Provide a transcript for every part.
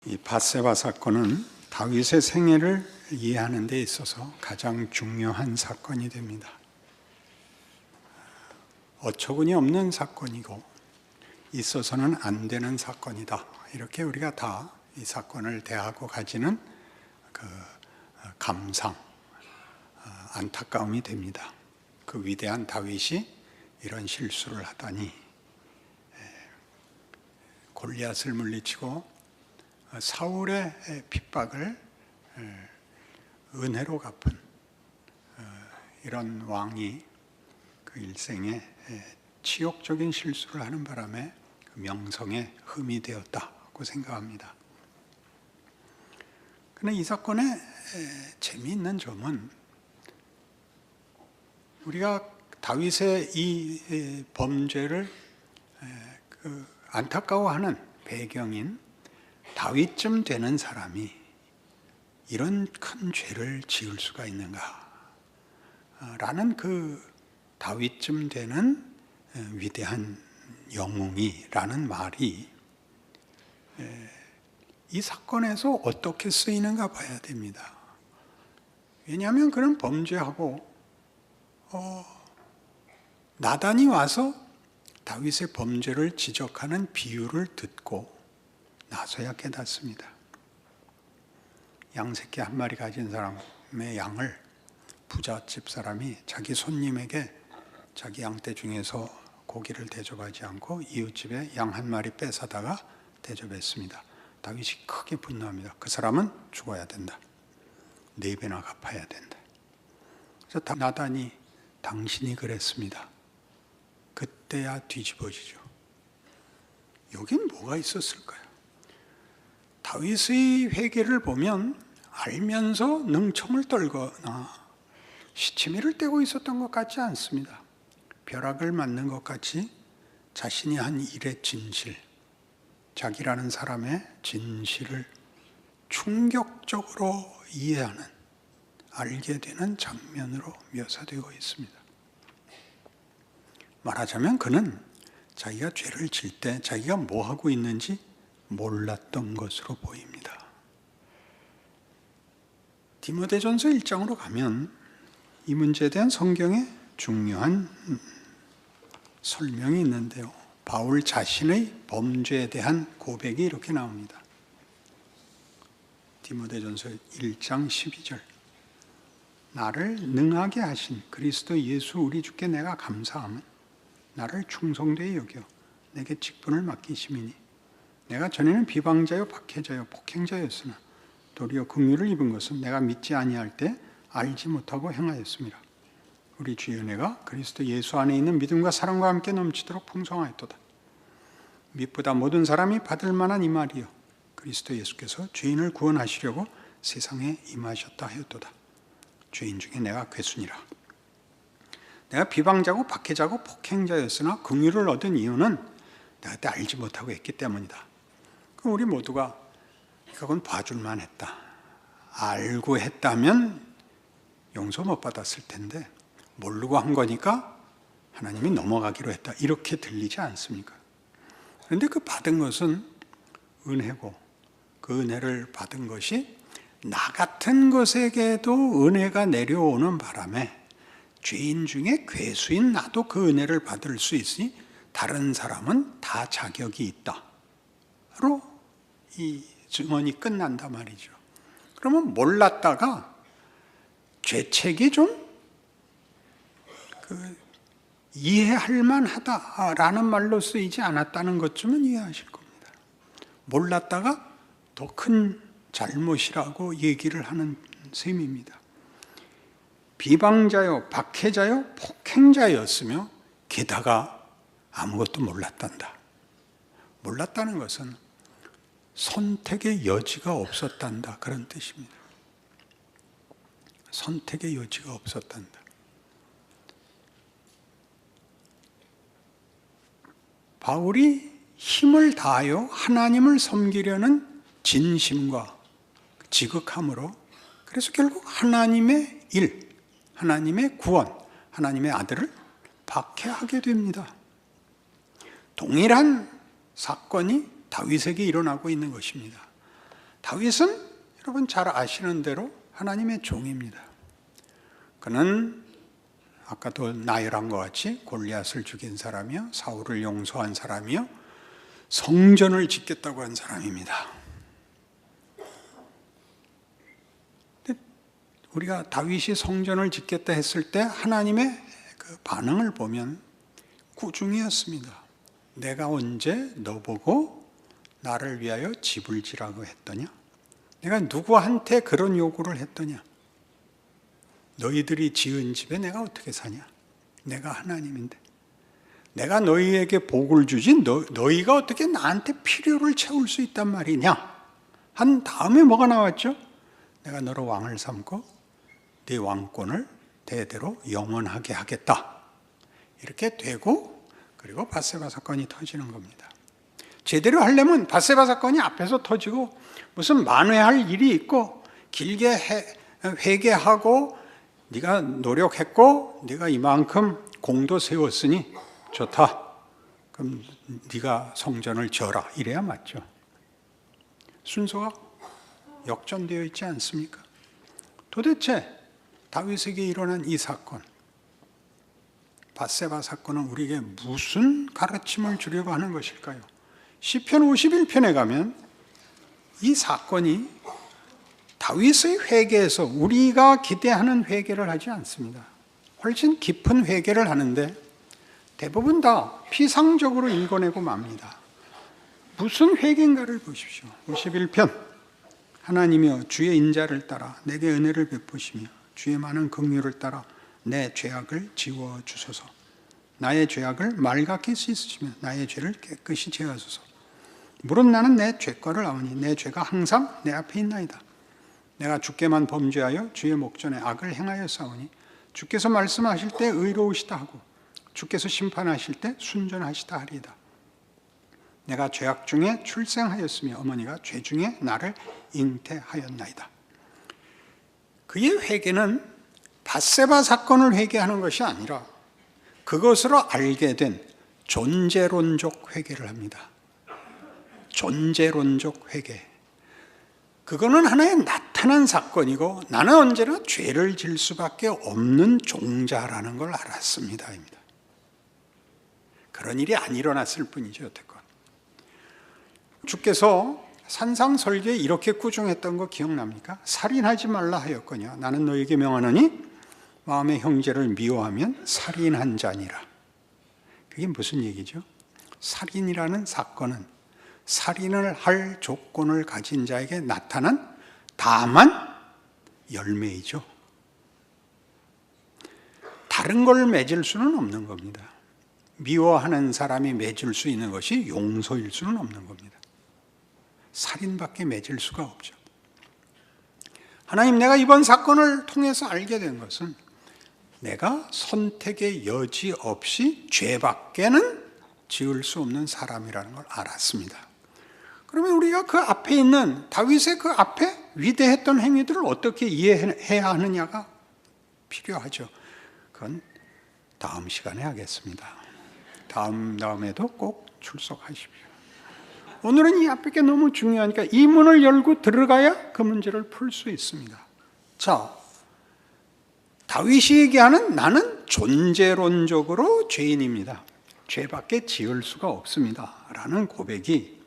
이 밧세바 사건은 다윗의 생애를 이해하는 데 있어서 가장 중요한 사건이 됩니다. 어처구니 없는 사건이고 있어서는 안 되는 사건이다. 이렇게 우리가 다 이 사건을 대하고 가지는 감상, 안타까움이 됩니다. 그 위대한 다윗이 이런 실수를 하다니, 골리앗을 물리치고 사울의 핍박을 은혜로 갚은 이런 왕이 그 일생에 치욕적인 실수를 하는 바람에 그 명성에 흠이 되었다고 생각합니다. 그러나 이 사건의 재미있는 점은 우리가 다윗의 이 범죄를 안타까워하는 배경인 다윗쯤 되는 사람이 이런 큰 죄를 지을 수가 있는가 라는 그 다윗쯤 되는 위대한 영웅이라는 말이 이 사건에서 어떻게 쓰이는가 봐야 됩니다. 왜냐하면 그런 범죄하고 나단이 와서 다윗의 범죄를 지적하는 비유를 듣고 나서야 깨닫습니다. 양새끼 한 마리 가진 사람의 양을 부잣집 사람이 자기 손님에게 자기 양떼 중에서 고기를 대접하지 않고 이웃집에 양 한 마리 뺏어다가 대접했습니다. 다윗이 크게 분노합니다. 그 사람은 죽어야 된다. 4배나 갚아야 된다. 그래서 나단이 당신이 그랬습니다. 그때야 뒤집어지죠. 여긴 뭐가 있었을까요? 다윗의 회개를 보면 알면서 능청을 떨거나 시치미를 떼고 있었던 것 같지 않습니다. 벼락을 맞는 것 같이 자신이 한 일의 진실, 자기라는 사람의 진실을 충격적으로 이해하는, 알게 되는 장면으로 묘사되고 있습니다. 말하자면 그는 자기가 죄를 질 때 자기가 뭐 하고 있는지 몰랐던 것으로 보입니다. 디모데전서 1장으로 가면 이 문제에 대한 성경의 중요한 설명이 있는데요. 바울 자신의 범죄에 대한 고백이 이렇게 나옵니다. 디모데전서 1장 12절. 나를 능하게 하신 그리스도 예수 우리 주께 내가 감사함은 나를 충성되이 여겨 내게 직분을 맡기심이니 내가 전에는 비방자요 박해자요 폭행자였으나 도리어 긍휼을 입은 것은 내가 믿지 아니할 때 알지 못하고 행하였습니다. 우리 주의 은혜가 그리스도 예수 안에 있는 믿음과 사랑과 함께 넘치도록 풍성하였도다. 믿보다 모든 사람이 받을 만한 이 말이요 그리스도 예수께서 죄인을 구원하시려고 세상에 임하셨다 하였도다. 죄인 중에 내가 괴순이라. 내가 비방자고 박해자고 폭행자였으나 긍휼을 얻은 이유는 내가 그때 알지 못하고 했기 때문이다. 그럼 우리 모두가 그건 봐줄만 했다. 알고 했다면 용서 못 받았을 텐데 모르고 한 거니까 하나님이 넘어가기로 했다. 이렇게 들리지 않습니까? 그런데 그 받은 것은 은혜고 그 은혜를 받은 것이 나 같은 것에게도 은혜가 내려오는 바람에 죄인 중에 괴수인 나도 그 은혜를 받을 수 있으니 다른 사람은 다 자격이 있다로 이 증언이 끝난단 말이죠. 그러면 몰랐다가 죄책이 좀 이해할 만하다라는 말로 쓰이지 않았다는 것쯤은 이해하실 겁니다. 몰랐다가 더 큰 잘못이라고 얘기를 하는 셈입니다. 비방자요, 박해자요, 폭행자였으며 게다가 아무것도 몰랐단다. 몰랐다는 것은 선택의 여지가 없었단다. 그런 뜻입니다. 선택의 여지가 없었단다. 바울이 힘을 다하여 하나님을 섬기려는 진심과 지극함으로 그래서 결국 하나님의 일, 하나님의 구원, 하나님의 아들을 박해하게 됩니다. 동일한 사건이 다윗에게 일어나고 있는 것입니다. 다윗은 여러분 잘 아시는 대로 하나님의 종입니다. 그는 아까도 나열한 것 같이 골리앗을 죽인 사람이요, 사울을 용서한 사람이요, 성전을 짓겠다고 한 사람입니다. 근데 우리가 다윗이 성전을 짓겠다 했을 때 하나님의 그 반응을 보면 꾸중이었습니다. 내가 언제 너 보고 나를 위하여 집을 지라고 했더냐? 내가 누구한테 그런 요구를 했더냐? 너희들이 지은 집에 내가 어떻게 사냐? 내가 하나님인데 내가 너희에게 복을 주지 너희가 어떻게 나한테 필요를 채울 수 있단 말이냐? 한 다음에 뭐가 나왔죠? 내가 너를 왕을 삼고 네 왕권을 대대로 영원하게 하겠다. 이렇게 되고 그리고 밧세바 사건이 터지는 겁니다. 제대로 하려면 밧세바 사건이 앞에서 터지고 무슨 만회할 일이 있고 길게 회개하고 네가 노력했고 네가 이만큼 공도 세웠으니 좋다. 그럼 네가 성전을 지어라. 이래야 맞죠. 순서가 역전되어 있지 않습니까? 도대체 다윗에게 일어난 이 사건, 밧세바 사건은 우리에게 무슨 가르침을 주려고 하는 것일까요? 시편 51편에 가면 이 사건이 다윗의 회개에서 우리가 기대하는 회개를 하지 않습니다. 훨씬 깊은 회개를 하는데 대부분 다 피상적으로 읽어내고 맙니다. 무슨 회개인가를 보십시오. 51편 하나님이여 주의 인자를 따라 내게 은혜를 베푸시며 주의 많은 긍휼을 따라 내 죄악을 지워주소서. 나의 죄악을 맑게 씻으시며 나의 죄를 깨끗이 제하소서. 물은 나는 내 죄과를 아오니 내 죄가 항상 내 앞에 있나이다. 내가 주께만 범죄하여 주의 목전에 악을 행하여 싸우니 주께서 말씀하실 때 의로우시다 하고 주께서 심판하실 때 순전하시다 하리이다. 내가 죄악 중에 출생하였으며 어머니가 죄 중에 나를 잉태하였나이다. 그의 회개는 밧세바 사건을 회개하는 것이 아니라 그것으로 알게 된 존재론적 회개를 합니다. 존재론적 회개. 그거는 하나의 나타난 사건이고 나는 언제나 죄를 질 수밖에 없는 종자라는 걸 알았습니다. 그런 일이 안 일어났을 뿐이죠. 어쨌건 주께서 산상설계에 이렇게 꾸중했던 거 기억납니까? 살인하지 말라 하였거니와 나는 너에게 명하노니 마음의 형제를 미워하면 살인한 자니라. 그게 무슨 얘기죠? 살인이라는 사건은 살인을 할 조건을 가진 자에게 나타난 다만 열매이죠. 다른 걸 맺을 수는 없는 겁니다. 미워하는 사람이 맺을 수 있는 것이 용서일 수는 없는 겁니다. 살인밖에 맺을 수가 없죠. 하나님, 내가 이번 사건을 통해서 알게 된 것은 내가 선택의 여지 없이 죄밖에는 지을 수 없는 사람이라는 걸 알았습니다. 그러면 우리가 그 앞에 있는 다윗의 그 앞에 위대했던 행위들을 어떻게 이해해야 하느냐가 필요하죠. 그건 다음 시간에 하겠습니다. 다음에도 꼭 출석하십시오. 오늘은 이 앞에 게 너무 중요하니까 이 문을 열고 들어가야 그 문제를 풀 수 있습니다. 자, 다윗이 얘기하는 나는 존재론적으로 죄인입니다. 죄밖에 지을 수가 없습니다. 라는 고백이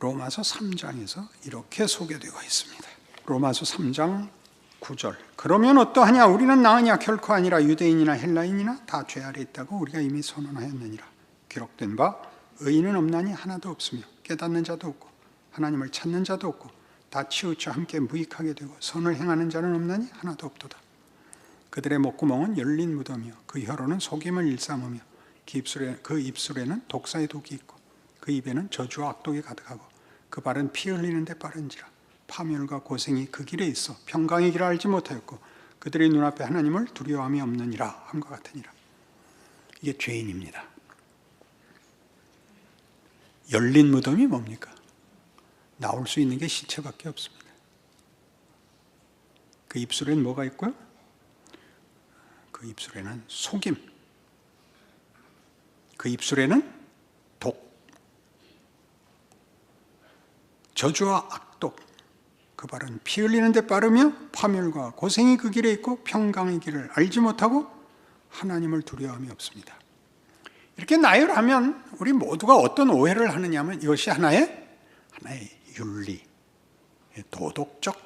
로마서 3장에서 이렇게 소개되어 있습니다. 로마서 3장 9절. 그러면 어떠하냐? 우리는 나으냐? 결코 아니라 유대인이나 헬라인이나 다 죄 아래 있다고 우리가 이미 선언하였느니라. 기록된 바 의인은 없나니 하나도 없으며 깨닫는 자도 없고 하나님을 찾는 자도 없고 다 치우쳐 함께 무익하게 되고 선을 행하는 자는 없나니 하나도 없도다. 그들의 목구멍은 열린 무덤이요 그 혀로는 속임을 일삼으며 그 입술에는 독사의 독이 있고 그 입에는 저주와 악독이 가득하고 그 발은 피 흘리는 데 빠른지라. 파멸과 고생이 그 길에 있어 평강의 길을 알지 못하였고 그들의 눈앞에 하나님을 두려워함이 없느니라 함과 같으니라. 이게 죄인입니다. 열린 무덤이 뭡니까? 나올 수 있는 게 시체밖에 없습니다. 그 입술에는 뭐가 있고요? 그 입술에는 속임, 그 입술에는 독, 저주와 악독, 그 발은 피 흘리는 데 빠르며 파멸과 고생이 그 길에 있고 평강의 길을 알지 못하고 하나님을 두려움이 없습니다. 이렇게 나열하면 우리 모두가 어떤 오해를 하느냐 하면 이것이 하나의 윤리, 도덕적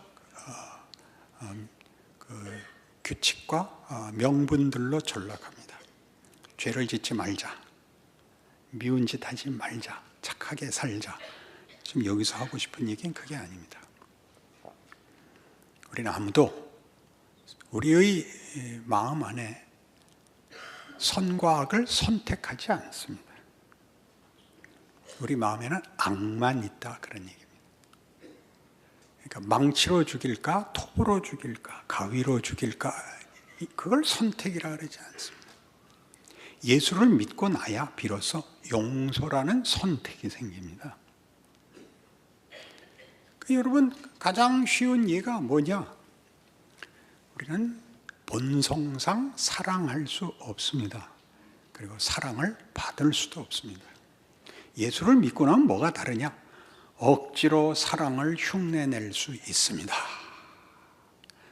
규칙과 명분들로 전락합니다. 죄를 짓지 말자, 미운 짓 하지 말자, 착하게 살자. 지금 여기서 하고 싶은 얘기는 그게 아닙니다. 우리는 아무도 우리의 마음 안에 선과 악을 선택하지 않습니다. 우리 마음에는 악만 있다, 그런 얘기입니다. 그러니까 망치로 죽일까, 톱으로 죽일까, 가위로 죽일까, 그걸 선택이라 그러지 않습니다. 예수를 믿고 나야 비로소 용서라는 선택이 생깁니다. 여러분, 가장 쉬운 예가 뭐냐? 우리는 본성상 사랑할 수 없습니다. 그리고 사랑을 받을 수도 없습니다. 예수를 믿고 나면 뭐가 다르냐? 억지로 사랑을 흉내낼 수 있습니다.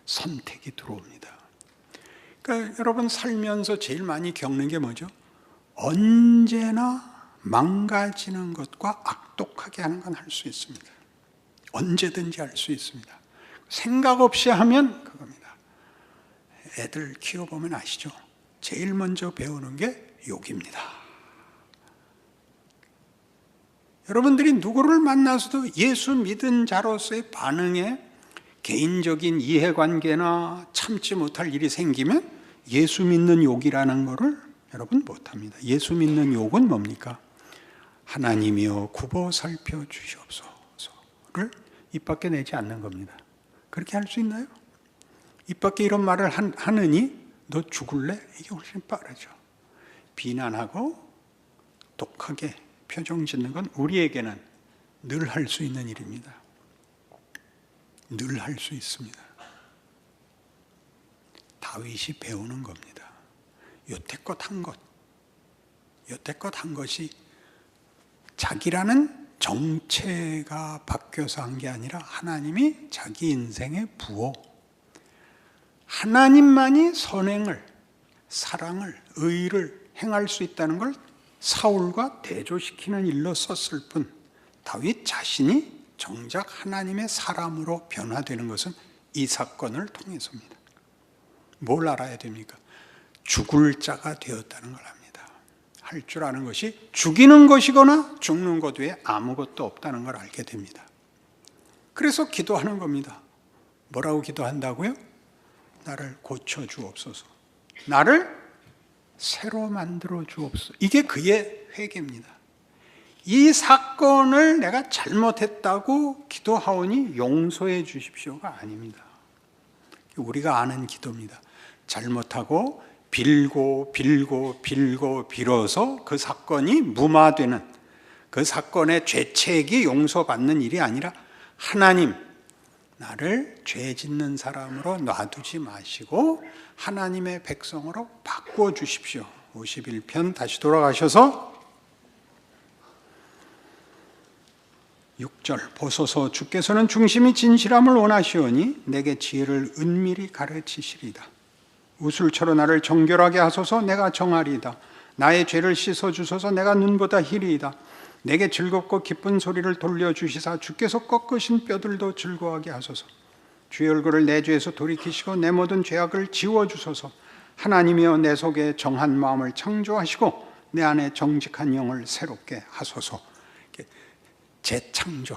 선택이 들어옵니다. 그러니까 여러분 살면서 제일 많이 겪는 게 뭐죠? 언제나 망가지는 것과 악독하게 하는 건 할 수 있습니다. 언제든지 할 수 있습니다. 생각 없이 하면 그겁니다. 애들 키워보면 아시죠? 제일 먼저 배우는 게 욕입니다. 여러분들이 누구를 만나서도 예수 믿은 자로서의 반응에 개인적인 이해관계나 참지 못할 일이 생기면 예수 믿는 욕이라는 거를 여러분 못합니다. 예수 믿는 욕은 뭡니까? 하나님이여 굽어 살펴주시옵소서를 입 밖에 내지 않는 겁니다. 그렇게 할 수 있나요? 입 밖에 이런 말을 하느니 너 죽을래? 이게 훨씬 빠르죠. 비난하고 독하게 표정 짓는 건 우리에게는 늘 할 수 있는 일입니다. 늘 할 수 있습니다. 다윗이 배우는 겁니다. 여태껏 한 것이 자기라는 정체가 바뀌어서 한 게 아니라 하나님이 자기 인생의 부호, 하나님만이 선행을, 사랑을, 의를 행할 수 있다는 걸 사울과 대조시키는 일로 썼을 뿐, 다윗 자신이 정작 하나님의 사람으로 변화되는 것은 이 사건을 통해서입니다. 뭘 알아야 됩니까? 죽을 자가 되었다는 걸 압니다. 할 줄 아는 것이 죽이는 것이거나 죽는 것 외에 아무것도 없다는 걸 알게 됩니다. 그래서 기도하는 겁니다. 뭐라고 기도한다고요? 나를 고쳐주옵소서. 나를 새로 만들어 주옵소서. 이게 그의 회개입니다. 이 사건을 내가 잘못했다고 기도하오니 용서해 주십시오가 아닙니다. 우리가 아는 기도입니다. 잘못하고 빌어서 그 사건이 무마되는, 그 사건의 죄책이 용서받는 일이 아니라 하나님, 나를 죄 짓는 사람으로 놔두지 마시고 하나님의 백성으로 바꿔주십시오. 51편 다시 돌아가셔서 6절 보소서 주께서는 중심이 진실함을 원하시오니 내게 지혜를 은밀히 가르치시리다. 우술처럼 나를 정결하게 하소서 내가 정하리이다. 나의 죄를 씻어주소서 내가 눈보다 희리이다. 내게 즐겁고 기쁜 소리를 돌려주시사 주께서 꺾으신 뼈들도 즐거워하게 하소서. 주의 얼굴을 내 죄에서 돌이키시고 내 모든 죄악을 지워주소서. 하나님이여 내 속에 정한 마음을 창조하시고 내 안에 정직한 영을 새롭게 하소서. 재창조,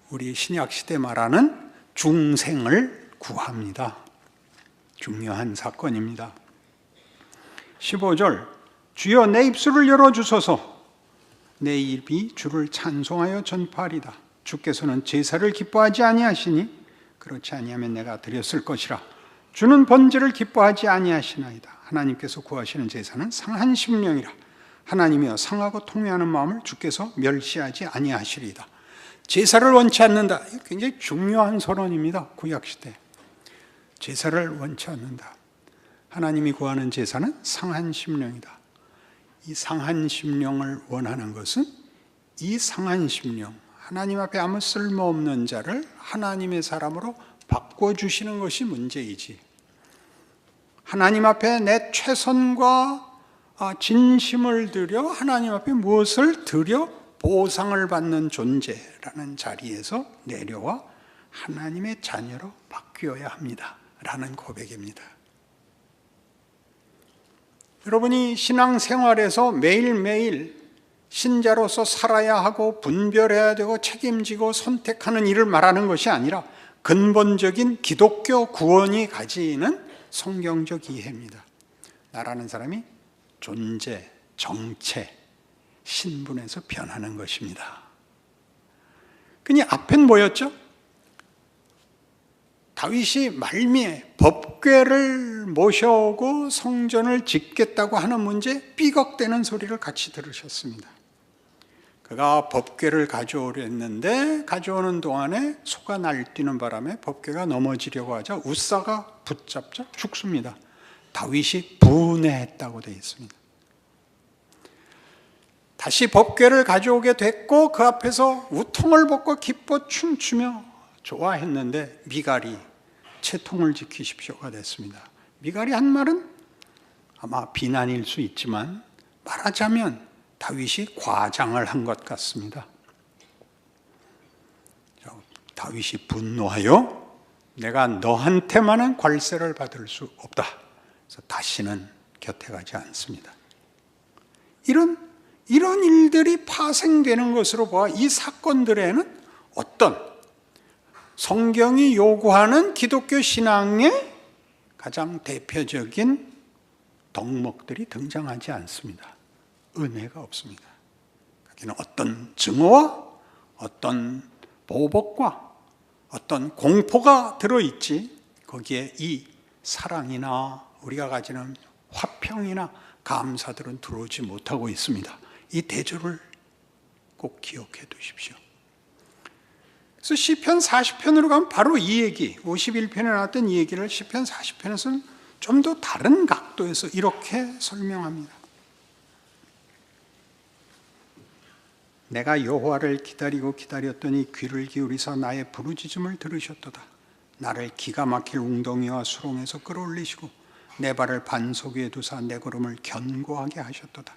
우리 신약시대 말하는 중생을 구합니다. 중요한 사건입니다. 15절 주여 내 입술을 열어주소서. 내 입이 주를 찬송하여 전파하리다. 주께서는 제사를 기뻐하지 아니하시니 그렇지 아니하면 내가 드렸을 것이라. 주는 번제를 기뻐하지 아니하시나이다. 하나님께서 구하시는 제사는 상한 심령이라. 하나님이여 상하고 통회하는 마음을 주께서 멸시하지 아니하시리이다. 제사를 원치 않는다. 굉장히 중요한 선언입니다. 구약시대. 제사를 원치 않는다. 하나님이 구하는 제사는 상한 심령이다. 이 상한 심령을 원하는 것은 이 상한 심령, 하나님 앞에 아무 쓸모없는 자를 하나님의 사람으로 바꿔주시는 것이 문제이지, 하나님 앞에 내 최선과 진심을 들여 하나님 앞에 무엇을 들여 보상을 받는 존재라는 자리에서 내려와 하나님의 자녀로 바뀌어야 합니다 라는 고백입니다. 여러분이 신앙생활에서 매일매일 신자로서 살아야 하고 분별해야 되고 책임지고 선택하는 일을 말하는 것이 아니라 근본적인 기독교 구원이 가지는 성경적 이해입니다. 나라는 사람이 존재, 정체, 신분에서 변하는 것입니다. 그니 앞엔 뭐였죠? 다윗이 말미에 법궤를 모셔오고 성전을 짓겠다고 하는 문제, 삐걱대는 소리를 같이 들으셨습니다. 그가 법궤를 가져오려 했는데 가져오는 동안에 소가 날뛰는 바람에 법궤가 넘어지려고 하자 우사가 붙잡자 죽습니다. 다윗이 분해했다고 되어 있습니다. 다시 법궤를 가져오게 됐고 그 앞에서 우통을 벗고 기뻐 춤추며 좋아했는데 미갈이 채통을 지키십시오가 됐습니다. 미갈이 한 말은 아마 비난일 수 있지만 말하자면 다윗이 과장을 한 것 같습니다. 다윗이 분노하여 내가 너한테만은 괄세를 받을 수 없다. 그래서 다시는 곁에 가지 않습니다. 이런 일들이 파생되는 것으로 보아 이 사건들에는 어떤 성경이 요구하는 기독교 신앙의 가장 대표적인 덕목들이 등장하지 않습니다. 은혜가 없습니다. 거기는 어떤 증오와 어떤 보복과 어떤 공포가 들어있지, 거기에 이 사랑이나 우리가 가지는 화평이나 감사들은 들어오지 못하고 있습니다. 이 대조를 꼭 기억해 두십시오. 그래서 시편 40편으로 가면 바로 이 얘기, 51편에 나왔던 이 얘기를 시편 40편에서는 좀 더 다른 각도에서 이렇게 설명합니다. 내가 여호와를 기다리고 기다렸더니 귀를 기울이사 나의 부르짖음을 들으셨도다. 나를 기가 막힐 웅덩이와 수렁에서 끌어올리시고 내 발을 반석 위에 두사 내 걸음을 견고하게 하셨도다.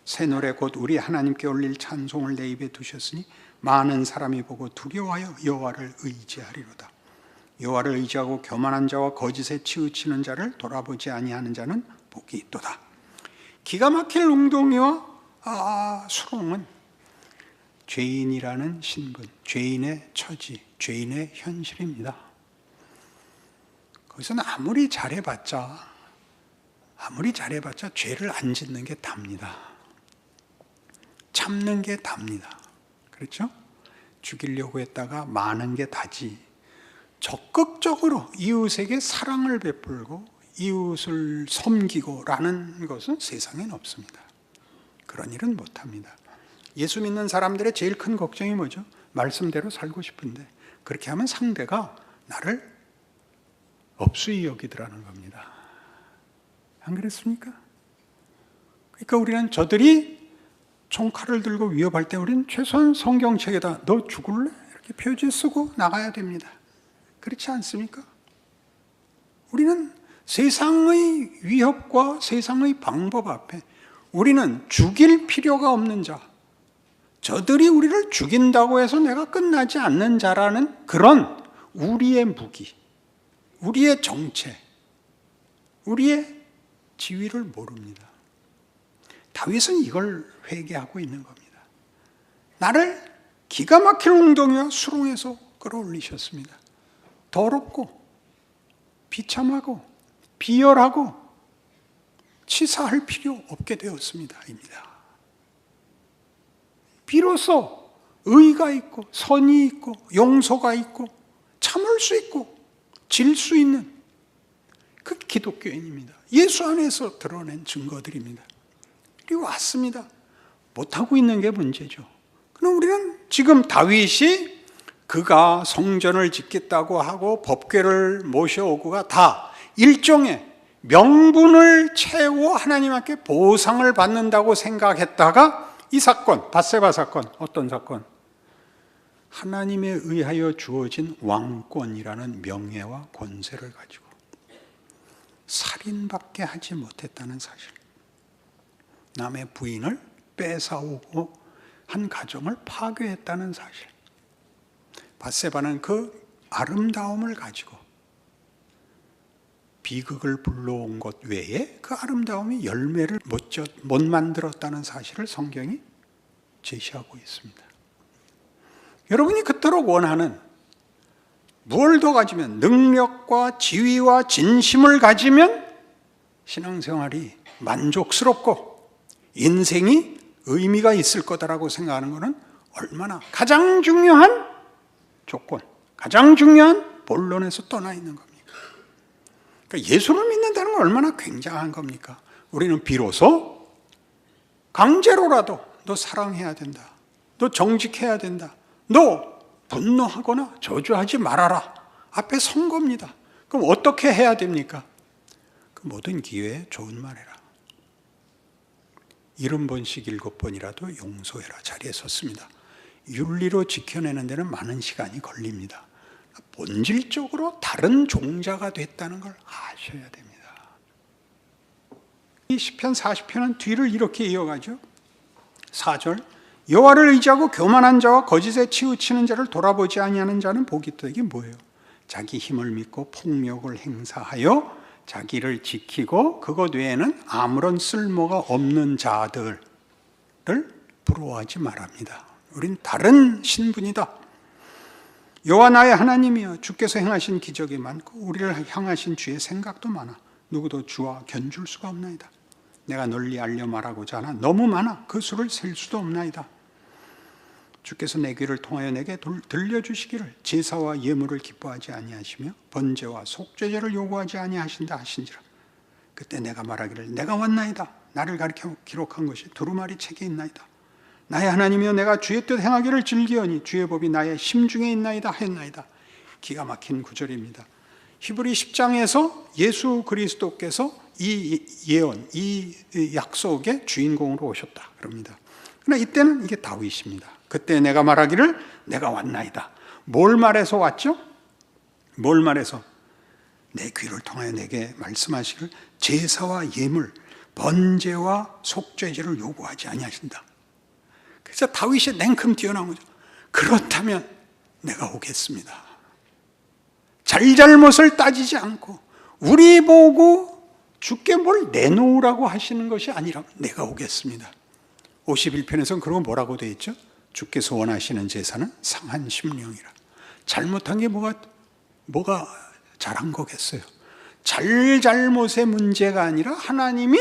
새 노래 곧 우리 하나님께 올릴 찬송을 내 입에 두셨으니 많은 사람이 보고 두려워하여 여호와를 의지하리로다. 여호와를 의지하고 교만한 자와 거짓에 치우치는 자를 돌아보지 아니하는 자는 복이 있도다. 기가 막힐 웅덩이와 수렁은 죄인이라는 신분, 죄인의 처지, 죄인의 현실입니다. 거기서는 아무리 잘해봤자 죄를 안 짓는 게 답니다. 참는 게 답니다. 그렇죠? 죽이려고 했다가 마는 게 다지. 적극적으로 이웃에게 사랑을 베풀고 이웃을 섬기고 라는 것은 세상엔 없습니다. 그런 일은 못합니다. 예수 믿는 사람들의 제일 큰 걱정이 뭐죠? 말씀대로 살고 싶은데 그렇게 하면 상대가 나를 업수히 여기더라는 겁니다. 안 그랬습니까? 그러니까 우리는 저들이 총칼을 들고 위협할 때 우리는 최소한 성경책에다 너 죽을래? 이렇게 표지 쓰고 나가야 됩니다. 그렇지 않습니까? 우리는 세상의 위협과 세상의 방법 앞에 우리는 죽일 필요가 없는 자, 저들이 우리를 죽인다고 해서 내가 끝나지 않는 자라는 그런 우리의 무기, 우리의 정체, 우리의 지위를 모릅니다. 다윗은 이걸 회개하고 있는 겁니다. 나를 기가 막힌 웅덩이와 수렁에서 끌어올리셨습니다. 더럽고 비참하고 비열하고 치사할 필요 없게 되었습니다. 입니다. 비로소 의가 있고 선이 있고 용서가 있고 참을 수 있고 질 수 있는 그 기독교인입니다. 예수 안에서 드러낸 증거들입니다. 그리고 왔습니다. 못하고 있는 게 문제죠. 그럼 우리는 지금 다윗이 그가 성전을 짓겠다고 하고 법궤를 모셔오고가 다 일종의 명분을 채워 하나님 앞에 보상을 받는다고 생각했다가 이 사건, 밧세바 사건, 어떤 사건? 하나님에 의하여 주어진 왕권이라는 명예와 권세를 가지고 살인밖에 하지 못했다는 사실, 남의 부인을 뺏어오고 한 가정을 파괴했다는 사실, 밧세바는 그 아름다움을 가지고 비극을 불러온 것 외에 그 아름다움이 열매를 못 만들었다는 사실을 성경이 제시하고 있습니다. 여러분이 그토록 원하는 무엇을 더 가지면, 능력과 지위와 진심을 가지면 신앙생활이 만족스럽고 인생이 의미가 있을 거다라고 생각하는 것은 얼마나 가장 중요한 조건, 가장 중요한 본론에서 떠나 있는 겁니다. 그러니까 예수를 믿는다는 건 얼마나 굉장한 겁니까? 우리는 비로소 강제로라도 너 사랑해야 된다, 너 정직해야 된다, 너 분노하거나 저주하지 말아라 앞에 선 겁니다. 그럼 어떻게 해야 됩니까? 그 모든 기회에 좋은 말 해라. 70번씩 7번이라도 용서해라. 자리에 섰습니다. 윤리로 지켜내는 데는 많은 시간이 걸립니다. 본질적으로 다른 종자가 됐다는 걸 아셔야 됩니다. 이 시편 40편은 뒤를 이렇게 이어가죠. 4절, 여호와를 의지하고 교만한 자와 거짓에 치우치는 자를 돌아보지 아니하는 자는 복이 있다. 이게 뭐예요? 자기 힘을 믿고 폭력을 행사하여 자기를 지키고 그것 외에는 아무런 쓸모가 없는 자들을 부러워하지 말합니다. 우린 다른 신분이다. 여호와 나의 하나님이여, 주께서 행하신 기적이 많고 우리를 향하신 주의 생각도 많아 누구도 주와 견줄 수가 없나이다. 내가 널리 알려 말하고자 하나 너무 많아 그 수를 셀 수도 없나이다. 주께서 내 귀를 통하여 내게 들려주시기를 제사와 예물을 기뻐하지 아니하시며 번제와 속죄제를 요구하지 아니하신다 하신지라. 그때 내가 말하기를 내가 왔나이다. 나를 가리켜 기록한 것이 두루마리 책에 있나이다. 나의 하나님이여, 내가 주의 뜻 행하기를 즐기오니 주의 법이 나의 심중에 있나이다 하였나이다. 기가 막힌 구절입니다. 히브리 10장에서 예수 그리스도께서 이 예언, 이 약속의 주인공으로 오셨다 그럽니다. 그러나 이때는 이게 다윗입니다. 그때 내가 말하기를 내가 왔나이다. 뭘 말해서 왔죠? 뭘 말해서? 내 귀를 통하여 내게 말씀하시기를 제사와 예물, 번제와 속죄제를 요구하지 아니하신다. 그래서 다윗이 냉큼 뛰어난 거죠. 그렇다면 내가 오겠습니다. 잘잘못을 따지지 않고 우리 보고 주께 뭘 내놓으라고 하시는 것이 아니라 내가 오겠습니다. 51편에서는 그런 거 뭐라고 되어 있죠? 주께서 원하시는 제사는 상한 심령이라. 잘못한 게 뭐가 잘한 거겠어요? 잘못의 문제가 아니라 하나님이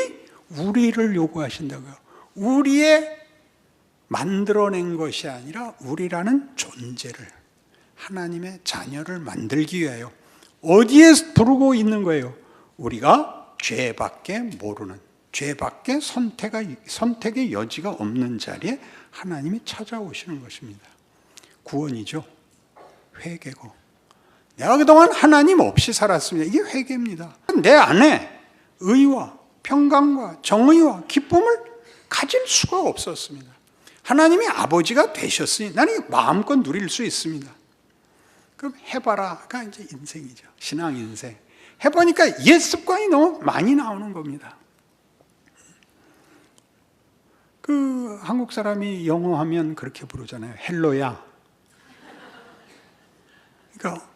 우리를 요구하신다고요. 우리의 만들어낸 것이 아니라 우리라는 존재를, 하나님의 자녀를 만들기 위하여 어디에 부르고 있는 거예요? 우리가 죄밖에 모르는, 죄밖에 선택의 여지가 없는 자리에 하나님이 찾아오시는 것입니다. 구원이죠. 회개고. 내가 그동안 하나님 없이 살았습니다. 이게 회개입니다. 내 안에 의와 평강과 정의와 기쁨을 가질 수가 없었습니다. 하나님이 아버지가 되셨으니 나는 마음껏 누릴 수 있습니다. 그럼 해봐라가 이제 인생이죠. 신앙 인생. 해보니까 옛 습관이 너무 많이 나오는 겁니다. 그 한국 사람이 영어 하면 그렇게 부르잖아요. 헬로야. 그러니까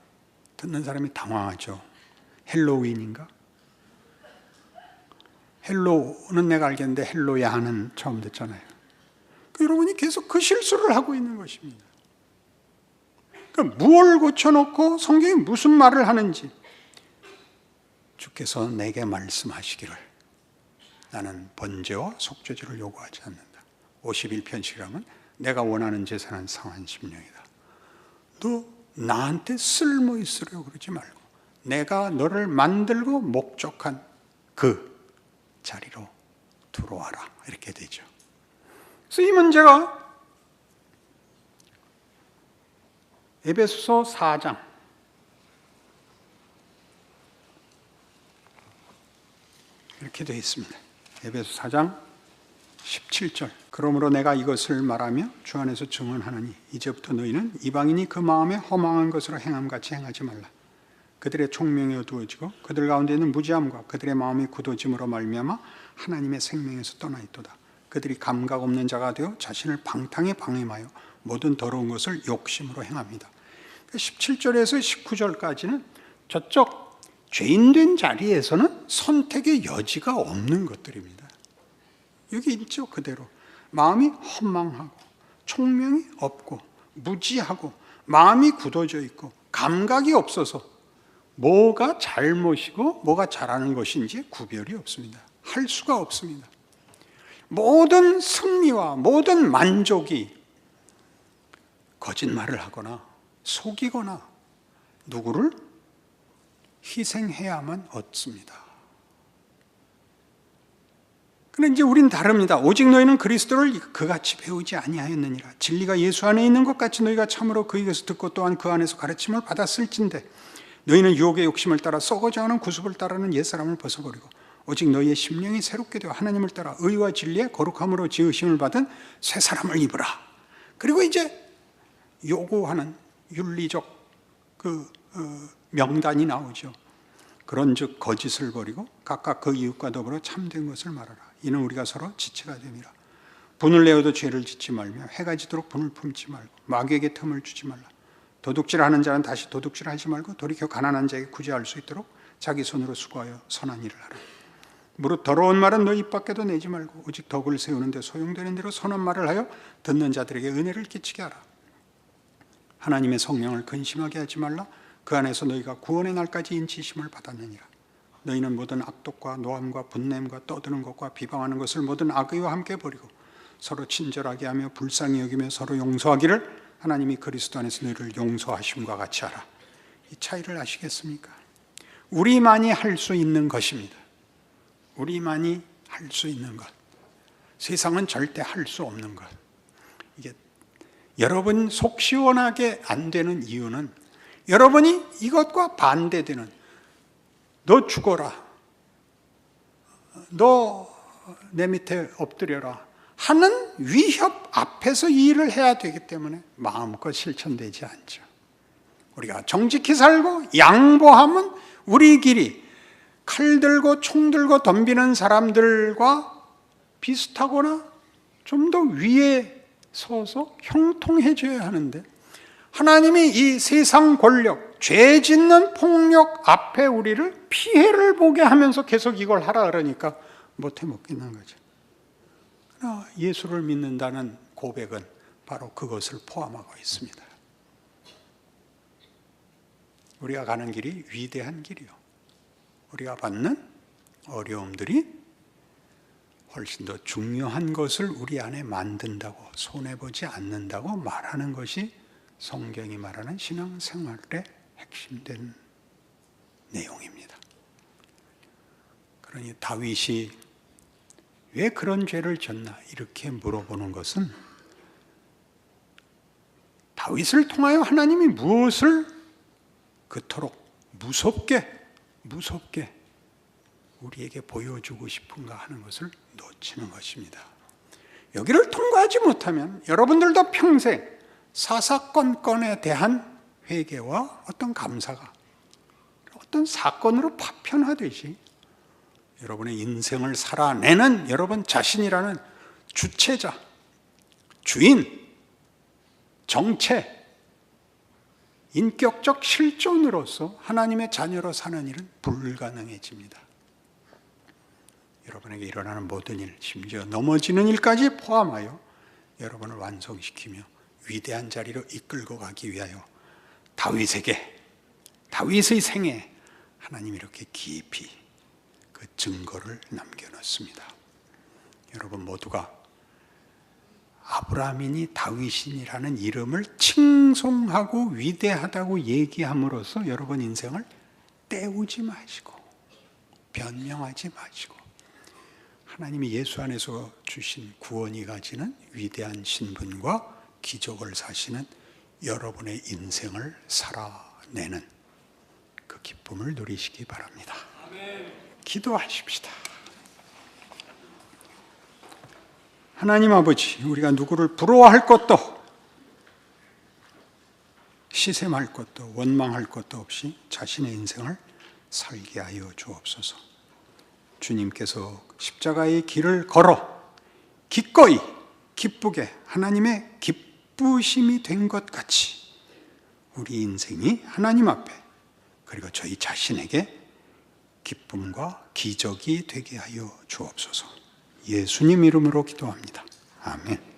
듣는 사람이 당황하죠. 헬로윈인가? 헬로는 내가 알겠는데 헬로야는 처음 듣잖아요. 여러분이 계속 그 실수를 하고 있는 것입니다. 그러니까 무엇을 고쳐놓고 성경이 무슨 말을 하는지, 주께서 내게 말씀하시기를 나는 번제와 속죄제를 요구하지 않는다. 51편씩이라면 내가 원하는 제사는 상한 심령이다. 너 나한테 쓸모 있으려고 그러지 말고 내가 너를 만들고 목적한 그 자리로 들어와라. 이렇게 되죠. 그래서 이 문제가 에베소서 4장 이렇게 되어 있습니다. 에베소 4장 17절 그러므로 내가 이것을 말하며 주 안에서 증언하노니 이제부터 너희는 이방인이 그 마음에 허망한 것으로 행함같이 행하지 말라. 그들의 총명이 어두워지고 그들 가운데 있는 무지함과 그들의 마음이 굳어짐으로 말미암아 하나님의 생명에서 떠나 있도다. 그들이 감각 없는 자가 되어 자신을 방탕에 방임하여 모든 더러운 것을 욕심으로 행합니다. 17절에서 19절까지는 저쪽 죄인된 자리에서는 선택의 여지가 없는 것들입니다. 여기 있죠, 그대로. 마음이 허망하고 총명이 없고 무지하고 마음이 굳어져 있고 감각이 없어서 뭐가 잘못이고 뭐가 잘하는 것인지 구별이 없습니다. 할 수가 없습니다. 모든 승리와 모든 만족이 거짓말을 하거나 속이거나 누구를 희생해야만 얻습니다. 그런데 이제 우린 다릅니다. 오직 너희는 그리스도를 그같이 배우지 아니하였느니라. 진리가 예수 안에 있는 것 같이 너희가 참으로 그에게서 듣고 또한 그 안에서 가르침을 받았을진데 너희는 유혹의 욕심을 따라 썩어져가는 구습을 따르는 옛사람을 벗어버리고 오직 너희의 심령이 새롭게 되어 하나님을 따라 의와 진리의 거룩함으로 지으심을 받은 새 사람을 입으라. 그리고 이제 요구하는 윤리적 명단이 나오죠. 그런즉 거짓을 버리고 각각 그 이웃과 더불어 참된 것을 말하라. 이는 우리가 서로 지체가 됨이라. 분을 내어도 죄를 짓지 말며 해가 지도록 분을 품지 말고 마귀에게 틈을 주지 말라. 도둑질하는 자는 다시 도둑질하지 말고 돌이켜 가난한 자에게 구제할 수 있도록 자기 손으로 수고하여 선한 일을 하라. 무릇 더러운 말은 너 입 밖에도 내지 말고 오직 덕을 세우는 데 소용되는 대로 선한 말을 하여 듣는 자들에게 은혜를 끼치게 하라. 하나님의 성령을 근심하게 하지 말라. 그 안에서 너희가 구원의 날까지 인치심을 받았느니라. 너희는 모든 악독과 노함과 분냄과 떠드는 것과 비방하는 것을 모든 악의와 함께 버리고 서로 친절하게 하며 불쌍히 여기며 서로 용서하기를 하나님이 그리스도 안에서 너희를 용서하심과 같이 하라. 이 차이를 아시겠습니까? 우리만이 할 수 있는 것입니다. 우리만이 할 수 있는 것. 세상은 절대 할 수 없는 것. 이게 여러분 속 시원하게 안 되는 이유는 여러분이 이것과 반대되는 너 죽어라, 너 내 밑에 엎드려라 하는 위협 앞에서 이 일을 해야 되기 때문에 마음껏 실천되지 않죠. 우리가 정직히 살고 양보하면 우리 길이 칼 들고 총 들고 덤비는 사람들과 비슷하거나 좀 더 위에 서서 형통해져야 하는데 하나님이 이 세상 권력, 죄 짓는 폭력 앞에 우리를 피해를 보게 하면서 계속 이걸 하라 그러니까 못해 먹겠는 거죠. 그러나 예수를 믿는다는 고백은 바로 그것을 포함하고 있습니다. 우리가 가는 길이 위대한 길이요. 우리가 받는 어려움들이 훨씬 더 중요한 것을 우리 안에 만든다고, 손해보지 않는다고 말하는 것이 성경이 말하는 신앙생활의 핵심된 내용입니다. 그러니 다윗이 왜 그런 죄를 졌나 이렇게 물어보는 것은 다윗을 통하여 하나님이 무엇을 그토록 무섭게 우리에게 보여주고 싶은가 하는 것을 놓치는 것입니다. 여기를 통과하지 못하면 여러분들도 평생 사사건건에 대한 회개와 어떤 감사가 어떤 사건으로 파편화되지 여러분의 인생을 살아내는 여러분 자신이라는 주체자, 주인, 정체, 인격적 실존으로서 하나님의 자녀로 사는 일은 불가능해집니다. 여러분에게 일어나는 모든 일, 심지어 넘어지는 일까지 포함하여 여러분을 완성시키며 위대한 자리로 이끌고 가기 위하여 다윗의 생에 하나님이 이렇게 깊이 그 증거를 남겨놓습니다. 여러분 모두가 아브라함이니 다윗이니라는 이름을 칭송하고 위대하다고 얘기함으로써 여러분 인생을 때우지 마시고 변명하지 마시고 하나님이 예수 안에서 주신 구원이 가지는 위대한 신분과 기적을 사시는 여러분의 인생을 살아내는 그 기쁨을 누리시기 바랍니다. 아멘. 기도하십시다. 하나님 아버지, 우리가 누구를 부러워할 것도 시샘할 것도 원망할 것도 없이 자신의 인생을 살게 하여 주옵소서. 주님께서 십자가의 길을 걸어 기꺼이 기쁘게 하나님의 기쁘심이 된 것 같이 우리 인생이 하나님 앞에 그리고 저희 자신에게 기쁨과 기적이 되게 하여 주옵소서. 예수님 이름으로 기도합니다. 아멘.